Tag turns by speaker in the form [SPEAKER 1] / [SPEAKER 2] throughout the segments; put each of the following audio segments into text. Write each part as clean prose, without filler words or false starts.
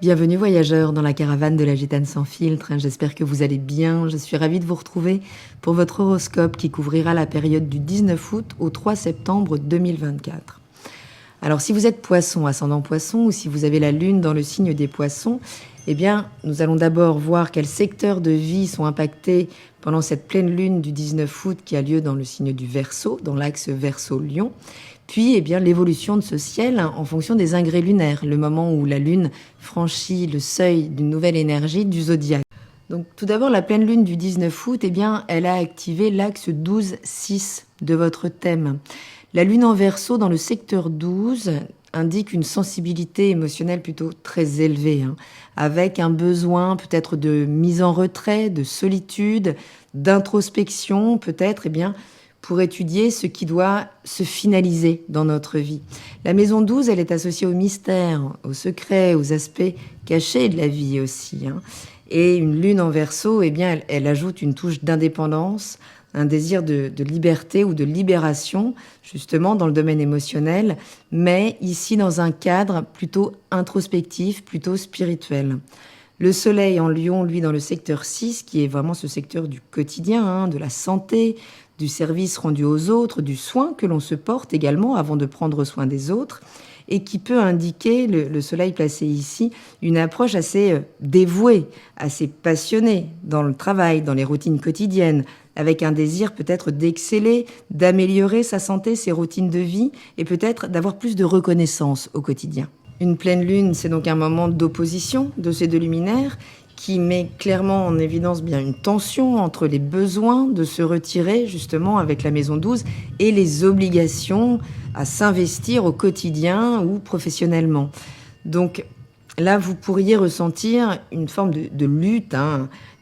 [SPEAKER 1] Bienvenue voyageurs dans la caravane de la Gitane sans filtre. J'espère que vous allez bien. Je suis ravie de vous retrouver pour votre horoscope qui couvrira la période du 19 août au 3 septembre 2024. Alors si vous êtes poisson, ascendant poisson, ou si vous avez la lune dans le signe des poissons, eh bien nous allons d'abord voir quels secteurs de vie sont impactés pendant cette pleine lune du 19 août qui a lieu dans le signe du Verseau, dans l'axe Verseau-Lion. Puis, eh bien, l'évolution de ce ciel en fonction des ingrès lunaires, le moment où la Lune franchit le seuil d'une nouvelle énergie du zodiaque. Donc, tout d'abord, la pleine lune du 19 août, eh bien, elle a activé l'axe 12-6 de votre thème. La Lune en Verseau dans le secteur 12 indique une sensibilité émotionnelle plutôt très élevée, avec un besoin peut-être de mise en retrait, de solitude, d'introspection, peut-être, eh bien, pour étudier ce qui doit se finaliser dans notre vie. La maison 12, elle est associée au mystère, au secret, aux aspects cachés de la vie aussi. Et une lune en Verseau, eh bien, elle ajoute une touche d'indépendance, un désir de liberté ou de libération, justement dans le domaine émotionnel, mais ici dans un cadre plutôt introspectif, plutôt spirituel. Le soleil en Lion, lui, dans le secteur 6, qui est vraiment ce secteur du quotidien, de la santé, du service rendu aux autres, du soin que l'on se porte également avant de prendre soin des autres, et qui peut indiquer, le soleil placé ici, une approche assez dévouée, assez passionnée dans le travail, dans les routines quotidiennes, avec un désir peut-être d'exceller, d'améliorer sa santé, ses routines de vie, et peut-être d'avoir plus de reconnaissance au quotidien. Une pleine lune, c'est donc un moment d'opposition de ces deux luminaires, qui met clairement en évidence bien une tension entre les besoins de se retirer justement avec la maison 12 et les obligations à s'investir au quotidien ou professionnellement. Donc là, vous pourriez ressentir une forme de lutte,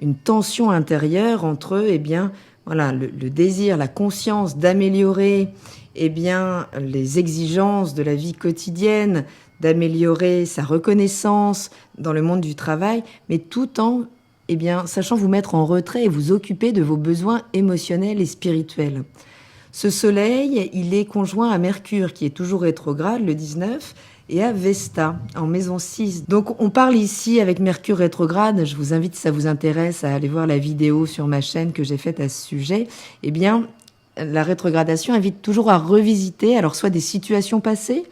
[SPEAKER 1] une tension intérieure entre eh bien, voilà, le désir, la conscience d'améliorer eh bien, les exigences de la vie quotidienne, d'améliorer sa reconnaissance dans le monde du travail, mais tout en eh bien, sachant vous mettre en retrait et vous occuper de vos besoins émotionnels et spirituels. Ce soleil, il est conjoint à Mercure, qui est toujours rétrograde, le 19, et à Vesta, en maison 6. Donc on parle ici avec Mercure rétrograde, je vous invite, si ça vous intéresse, à aller voir la vidéo sur ma chaîne que j'ai faite à ce sujet. Eh bien, la rétrogradation invite toujours à revisiter, alors soit des situations passées,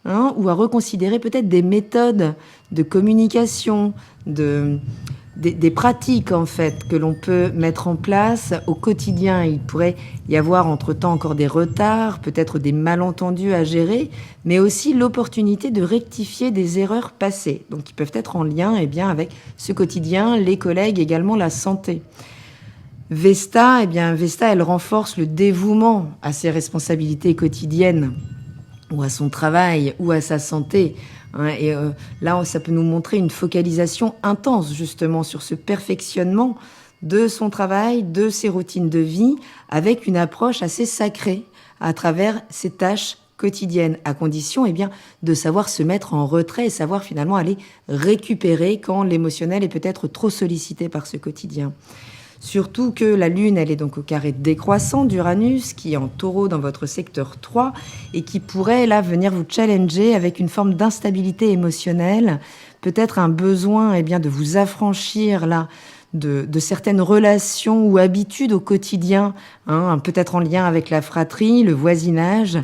[SPEAKER 1] ou à reconsidérer peut-être des méthodes de communication, des pratiques en fait que l'on peut mettre en place au quotidien. Il pourrait y avoir entre-temps encore des retards, peut-être des malentendus à gérer, mais aussi l'opportunité de rectifier des erreurs passées, donc qui peuvent être en lien eh bien, avec ce quotidien, les collègues, également la santé. Vesta, eh bien, Vesta, elle renforce le dévouement à ses responsabilités quotidiennes, ou à son travail, ou à sa santé. Et là, ça peut nous montrer une focalisation intense, justement, sur ce perfectionnement de son travail, de ses routines de vie, avec une approche assez sacrée à travers ses tâches quotidiennes, à condition, eh bien, de savoir se mettre en retrait et savoir finalement aller récupérer quand l'émotionnel est peut-être trop sollicité par ce quotidien. Surtout que la Lune, elle est donc au carré décroissant d'Uranus, qui est en Taureau dans votre secteur 3, et qui pourrait là venir vous challenger avec une forme d'instabilité émotionnelle, peut-être un besoin eh bien, de vous affranchir là de certaines relations ou habitudes au quotidien, peut-être en lien avec la fratrie, le voisinage.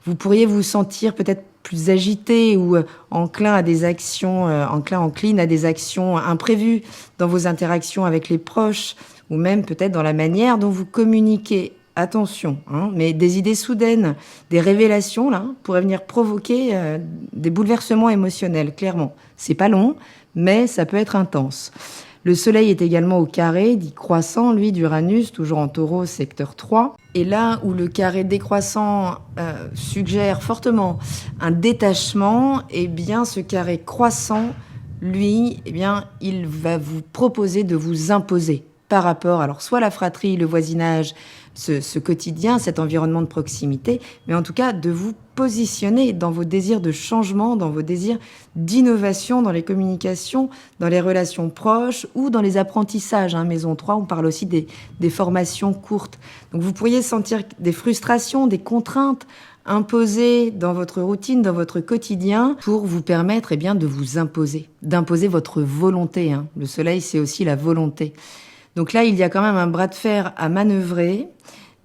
[SPEAKER 1] Vous pourriez vous sentir peut-être plus agité ou enclin à des actions, encline à des actions imprévues dans vos interactions avec les proches, ou même peut-être dans la manière dont vous communiquez. Attention, mais des idées soudaines, des révélations là, pourraient venir provoquer des bouleversements émotionnels, clairement. C'est pas long, mais ça peut être intense. Le soleil est également au carré, dit croissant, lui, d'Uranus, toujours en Taureau, secteur 3. Et là où le carré décroissant suggère fortement un détachement, eh bien, ce carré croissant, lui, eh bien, il va vous proposer de vous imposer par rapport, alors soit la fratrie, le voisinage, ce quotidien, cet environnement de proximité, mais en tout cas de vous positionner dans vos désirs de changement, dans vos désirs d'innovation, dans les communications, dans les relations proches ou dans les apprentissages. Maison 3, on parle aussi des formations courtes. Donc vous pourriez sentir des frustrations, des contraintes imposer dans votre routine, dans votre quotidien, pour vous permettre de vous imposer, d'imposer votre volonté. Le soleil, c'est aussi la volonté. Donc là, il y a quand même un bras de fer à manœuvrer,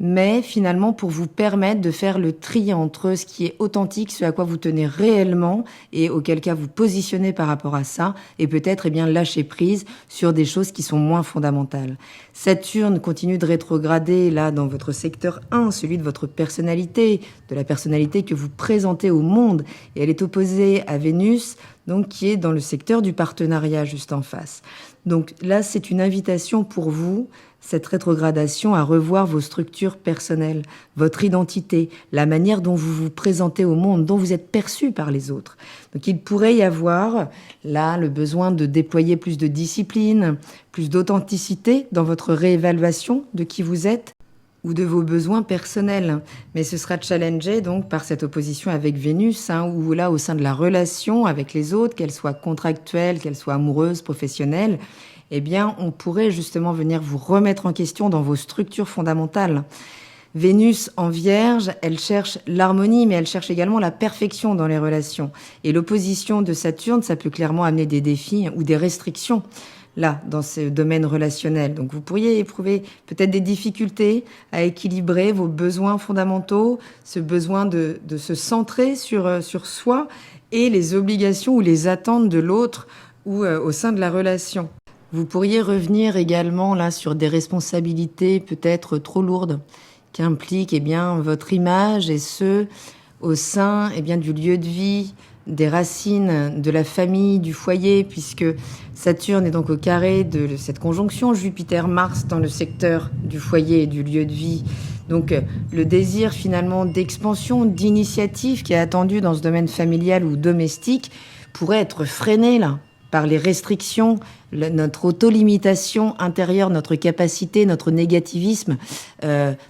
[SPEAKER 1] mais finalement pour vous permettre de faire le tri entre ce qui est authentique, ce à quoi vous tenez réellement et auquel cas vous positionnez par rapport à ça, et peut-être lâcher prise sur des choses qui sont moins fondamentales. Saturne continue de rétrograder là dans votre secteur 1, celui de votre personnalité, de la personnalité que vous présentez au monde, et elle est opposée à Vénus, donc qui est dans le secteur du partenariat juste en face. Donc là, c'est une invitation pour vous, cette rétrogradation, à revoir vos structures personnelles, votre identité, la manière dont vous vous présentez au monde, dont vous êtes perçu par les autres. Donc il pourrait y avoir là le besoin de déployer plus de discipline, plus d'authenticité dans votre réévaluation de qui vous êtes ou de vos besoins personnels. Mais ce sera challengé donc par cette opposition avec Vénus, où là, au sein de la relation avec les autres, qu'elle soit contractuelle, qu'elle soit amoureuse, professionnelle, on pourrait justement venir vous remettre en question dans vos structures fondamentales. Vénus en Vierge, elle cherche l'harmonie, mais elle cherche également la perfection dans les relations. Et l'opposition de Saturne, ça peut clairement amener des défis ou des restrictions là, dans ce domaine relationnel. Donc vous pourriez éprouver peut-être des difficultés à équilibrer vos besoins fondamentaux, ce besoin de se centrer sur soi et les obligations ou les attentes de l'autre ou au sein de la relation. Vous pourriez revenir également là sur des responsabilités peut-être trop lourdes qui impliquent votre image et ce au sein du lieu de vie, des racines, de la famille, du foyer, puisque Saturne est donc au carré de cette conjonction Jupiter-Mars dans le secteur du foyer et du lieu de vie. Donc le désir finalement d'expansion, d'initiative qui est attendu dans ce domaine familial ou domestique pourrait être freiné là par les restrictions, notre auto-limitation intérieure, notre capacité, notre négativisme,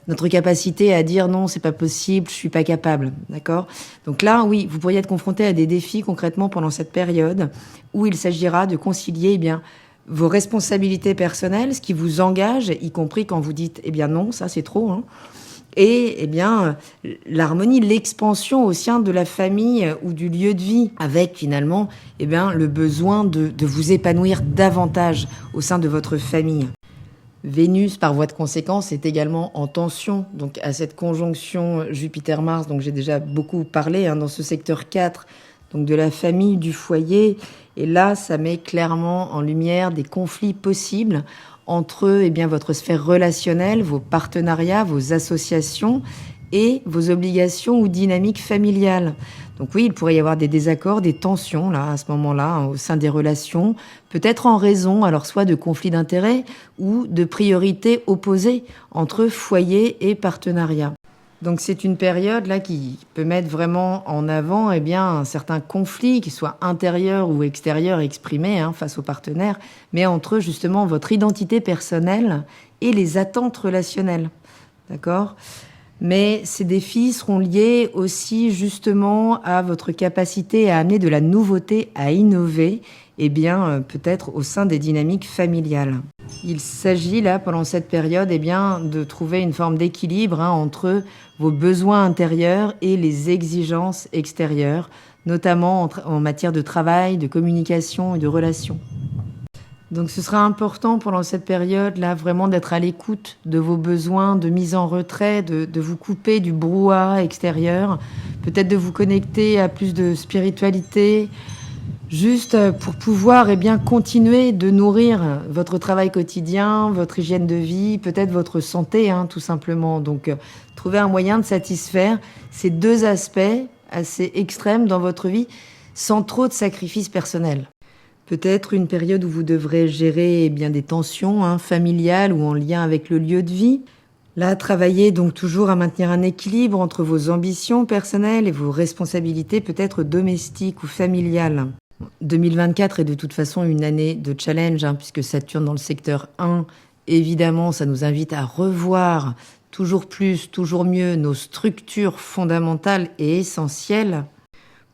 [SPEAKER 1] notre capacité à dire non, c'est pas possible, je suis pas capable, d'accord ? Donc là, oui, vous pourriez être confronté à des défis concrètement pendant cette période où il s'agira de concilier vos responsabilités personnelles, ce qui vous engage, y compris quand vous dites non, ça c'est trop, et l'harmonie, l'expansion au sein de la famille ou du lieu de vie, avec finalement le besoin de vous épanouir davantage au sein de votre famille. Vénus, par voie de conséquence, est également en tension donc à cette conjonction Jupiter-Mars, donc j'ai déjà beaucoup parlé dans ce secteur 4, donc de la famille, du foyer, et là ça met clairement en lumière des conflits possibles entre votre sphère relationnelle, vos partenariats, vos associations et vos obligations ou dynamiques familiales. Donc oui, il pourrait y avoir des désaccords, des tensions là à ce moment-là au sein des relations, peut-être en raison alors soit de conflits d'intérêts ou de priorités opposées entre foyer et partenariat. Donc c'est une période là qui peut mettre vraiment en avant un certain conflit, qu'il soit intérieur ou extérieur exprimé face aux partenaires, mais entre justement votre identité personnelle et les attentes relationnelles. D'accord ? Mais ces défis seront liés aussi justement à votre capacité à amener de la nouveauté, à innover, peut-être au sein des dynamiques familiales. Il s'agit là, pendant cette période, de trouver une forme d'équilibre entre vos besoins intérieurs et les exigences extérieures, notamment en matière de travail, de communication et de relations. Donc ce sera important pendant cette période-là vraiment d'être à l'écoute de vos besoins, de mise en retrait, de vous couper du brouhaha extérieur, peut-être de vous connecter à plus de spiritualité, juste pour pouvoir continuer de nourrir votre travail quotidien, votre hygiène de vie, peut-être votre santé, tout simplement. Donc trouver un moyen de satisfaire ces deux aspects assez extrêmes dans votre vie sans trop de sacrifices personnels. Peut-être une période où vous devrez gérer des tensions familiales ou en lien avec le lieu de vie. Là, travaillez donc toujours à maintenir un équilibre entre vos ambitions personnelles et vos responsabilités peut-être domestiques ou familiales. 2024 est de toute façon une année de challenge, puisque Saturne dans le secteur 1, évidemment, ça nous invite à revoir toujours plus, toujours mieux nos structures fondamentales et essentielles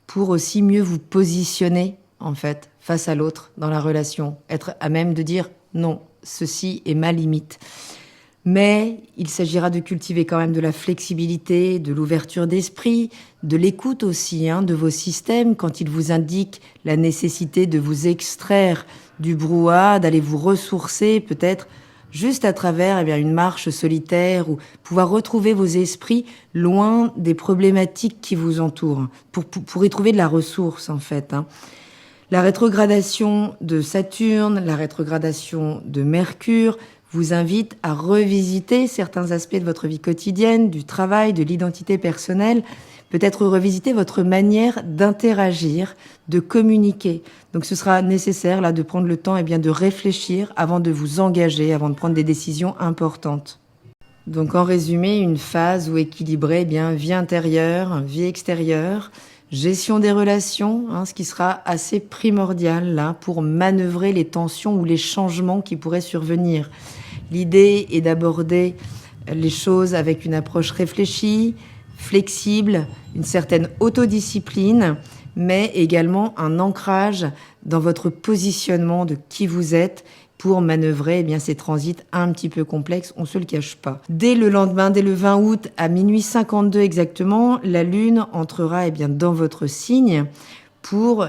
[SPEAKER 1] pour aussi mieux vous positionner, en fait, face à l'autre dans la relation. Être à même de dire non, ceci est ma limite. Mais il s'agira de cultiver quand même de la flexibilité, de l'ouverture d'esprit, de l'écoute aussi de vos systèmes quand ils vous indiquent la nécessité de vous extraire du brouhaha, d'aller vous ressourcer peut-être juste à travers une marche solitaire ou pouvoir retrouver vos esprits loin des problématiques qui vous entourent, pour y trouver de la ressource en fait. La rétrogradation de Saturne, la rétrogradation de Mercure vous invite à revisiter certains aspects de votre vie quotidienne, du travail, de l'identité personnelle, peut-être revisiter votre manière d'interagir, de communiquer. Donc ce sera nécessaire là de prendre le temps de réfléchir avant de vous engager, avant de prendre des décisions importantes. Donc en résumé, une phase où équilibrer vie intérieure, vie extérieure, gestion des relations, ce qui sera assez primordial là pour manœuvrer les tensions ou les changements qui pourraient survenir. L'idée est d'aborder les choses avec une approche réfléchie, flexible, une certaine autodiscipline, mais également un ancrage dans votre positionnement de qui vous êtes pour manœuvrer ces transits un petit peu complexes, on se le cache pas. Dès le lendemain, dès le 20 août à minuit 52 exactement, la Lune entrera dans votre signe pour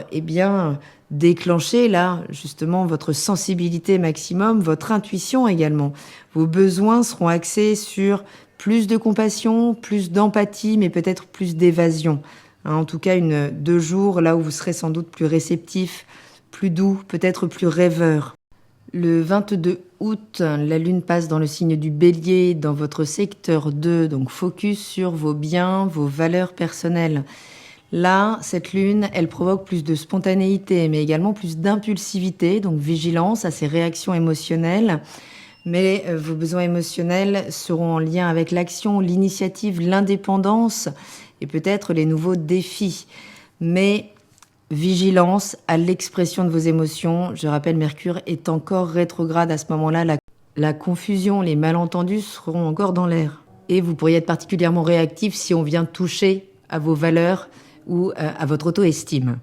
[SPEAKER 1] déclencher là justement votre sensibilité maximum, votre intuition également. Vos besoins seront axés sur plus de compassion, plus d'empathie, mais peut-être plus d'évasion. En tout cas, 2 jours là où vous serez sans doute plus réceptif, plus doux, peut-être plus rêveur. Le 22 août, la Lune passe dans le signe du Bélier, dans votre secteur 2, donc focus sur vos biens, vos valeurs personnelles. Là, cette Lune, elle provoque plus de spontanéité, mais également plus d'impulsivité, donc vigilance à ces réactions émotionnelles. Mais vos besoins émotionnels seront en lien avec l'action, l'initiative, l'indépendance et peut-être les nouveaux défis. Mais vigilance à l'expression de vos émotions. Je rappelle, Mercure est encore rétrograde à ce moment-là. La confusion, les malentendus seront encore dans l'air. Et vous pourriez être particulièrement réactif si on vient toucher à vos valeurs ou à votre auto-estime.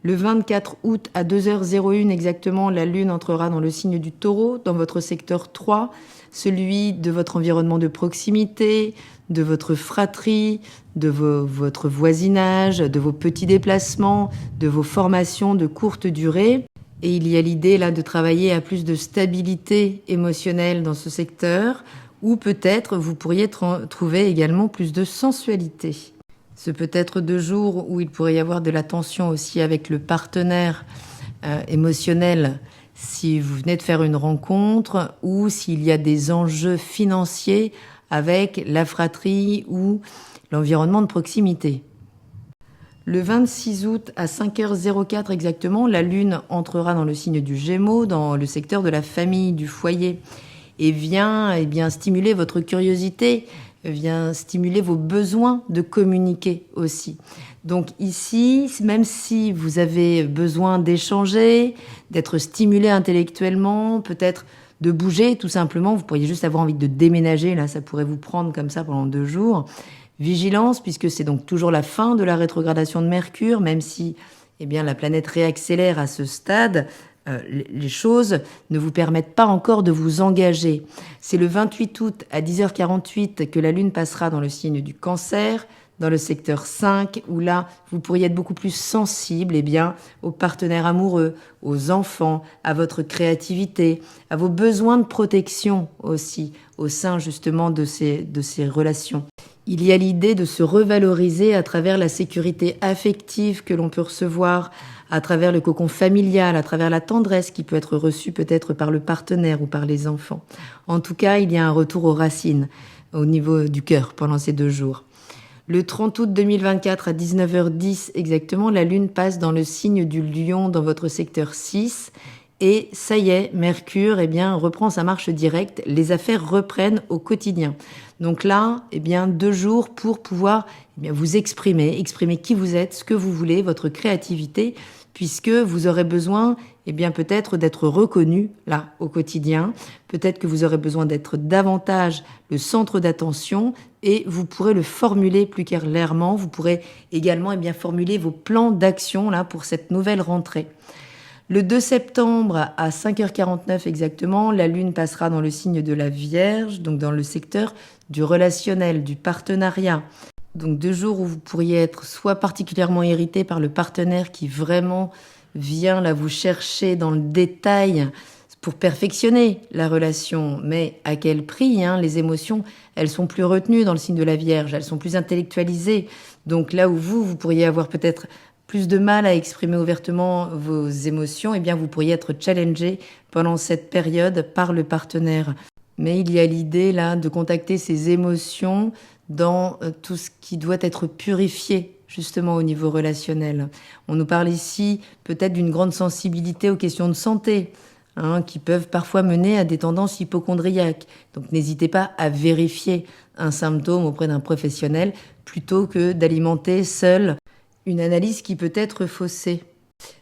[SPEAKER 1] Le 24 août à 2h01 exactement, la Lune entrera dans le signe du Taureau, dans votre secteur 3, celui de votre environnement de proximité, de votre fratrie, de votre voisinage, de vos petits déplacements, de vos formations de courte durée. Et il y a l'idée là de travailler à plus de stabilité émotionnelle dans ce secteur, ou peut-être vous pourriez trouver également plus de sensualité. Ce peut être 2 jours où il pourrait y avoir de la tension aussi avec le partenaire émotionnel si vous venez de faire une rencontre ou s'il y a des enjeux financiers avec la fratrie ou l'environnement de proximité. Le 26 août à 5h04 exactement, la Lune entrera dans le signe du Gémeaux, dans le secteur de la famille, du foyer, et vient stimuler votre curiosité, vient stimuler vos besoins de communiquer aussi. Donc ici, même si vous avez besoin d'échanger, d'être stimulé intellectuellement, peut-être de bouger tout simplement, vous pourriez juste avoir envie de déménager, là ça pourrait vous prendre comme ça pendant 2 jours. Vigilance, puisque c'est donc toujours la fin de la rétrogradation de Mercure, même si la planète réaccélère à ce stade, les choses ne vous permettent pas encore de vous engager. C'est le 28 août à 10h48 que la Lune passera dans le signe du Cancer, dans le secteur 5, où là, vous pourriez être beaucoup plus sensible aux partenaires amoureux, aux enfants, à votre créativité, à vos besoins de protection aussi, au sein justement de ces relations. Il y a l'idée de se revaloriser à travers la sécurité affective que l'on peut recevoir, à travers le cocon familial, à travers la tendresse qui peut être reçue peut-être par le partenaire ou par les enfants. En tout cas, il y a un retour aux racines, au niveau du cœur pendant ces 2 jours. Le 30 août 2024 à 19h10 exactement, la Lune passe dans le signe du Lion dans votre secteur 6 et ça y est, Mercure reprend sa marche directe, les affaires reprennent au quotidien. Donc là, 2 jours pour pouvoir vous exprimer qui vous êtes, ce que vous voulez, votre créativité, puisque vous aurez besoin peut-être d'être reconnu là au quotidien. Peut-être que vous aurez besoin d'être davantage le centre d'attention et vous pourrez le formuler plus clairement. Vous pourrez également formuler vos plans d'action là pour cette nouvelle rentrée. Le 2 septembre à 5h49 exactement, la Lune passera dans le signe de la Vierge, donc dans le secteur du relationnel, du partenariat. Donc 2 jours où vous pourriez être soit particulièrement irrité par le partenaire qui vraiment vient là vous chercher dans le détail pour perfectionner la relation, mais à quel prix Les émotions, elles sont plus retenues dans le signe de la Vierge, elles sont plus intellectualisées. Donc là où vous pourriez avoir peut-être plus de mal à exprimer ouvertement vos émotions, eh bien vous pourriez être challengé pendant cette période par le partenaire. Mais il y a l'idée là de contacter ces émotions dans tout ce qui doit être purifié justement au niveau relationnel. On nous parle ici peut-être d'une grande sensibilité aux questions de santé, qui peuvent parfois mener à des tendances hypocondriaques. Donc n'hésitez pas à vérifier un symptôme auprès d'un professionnel plutôt que d'alimenter seul une analyse qui peut être faussée.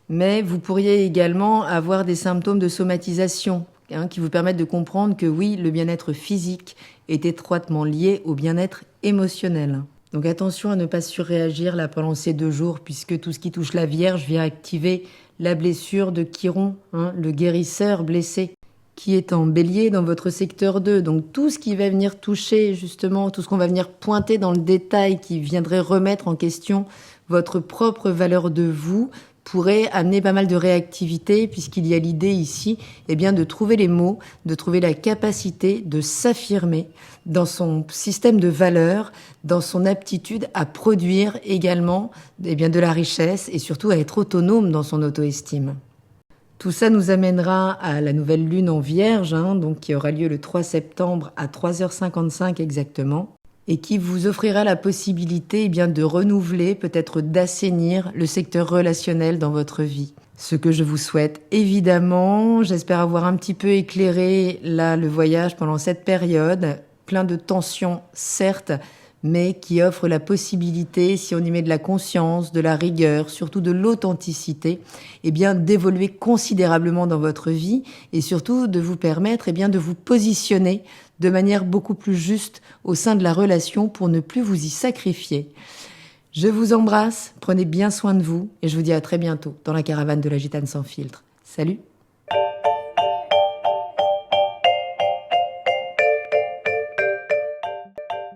[SPEAKER 1] Mais vous pourriez également avoir des symptômes de somatisation qui vous permettent de comprendre que oui, le bien-être physique est étroitement lié au bien-être émotionnel. Donc attention à ne pas surréagir là pendant ces 2 jours, puisque tout ce qui touche la Vierge vient activer la blessure de Chiron, le guérisseur blessé, qui est en bélier dans votre secteur 2. Donc tout ce qui va venir toucher justement, tout ce qu'on va venir pointer dans le détail, qui viendrait remettre en question votre propre valeur de vous, pourrait amener pas mal de réactivité, puisqu'il y a l'idée ici de trouver les mots, de trouver la capacité de s'affirmer dans son système de valeurs, dans son aptitude à produire également de la richesse et surtout à être autonome dans son auto-estime. Tout ça nous amènera à la nouvelle lune en Vierge, donc qui aura lieu le 3 septembre à 3h55 exactement, et qui vous offrira la possibilité de renouveler, peut-être d'assainir le secteur relationnel dans votre vie. Ce que je vous souhaite, évidemment, j'espère avoir un petit peu éclairé là le voyage pendant cette période, plein de tensions certes, mais qui offre la possibilité, si on y met de la conscience, de la rigueur, surtout de l'authenticité, d'évoluer considérablement dans votre vie et surtout de vous permettre de vous positionner de manière beaucoup plus juste au sein de la relation pour ne plus vous y sacrifier. Je vous embrasse, prenez bien soin de vous et je vous dis à très bientôt dans la caravane de la Gitane sans filtre. Salut!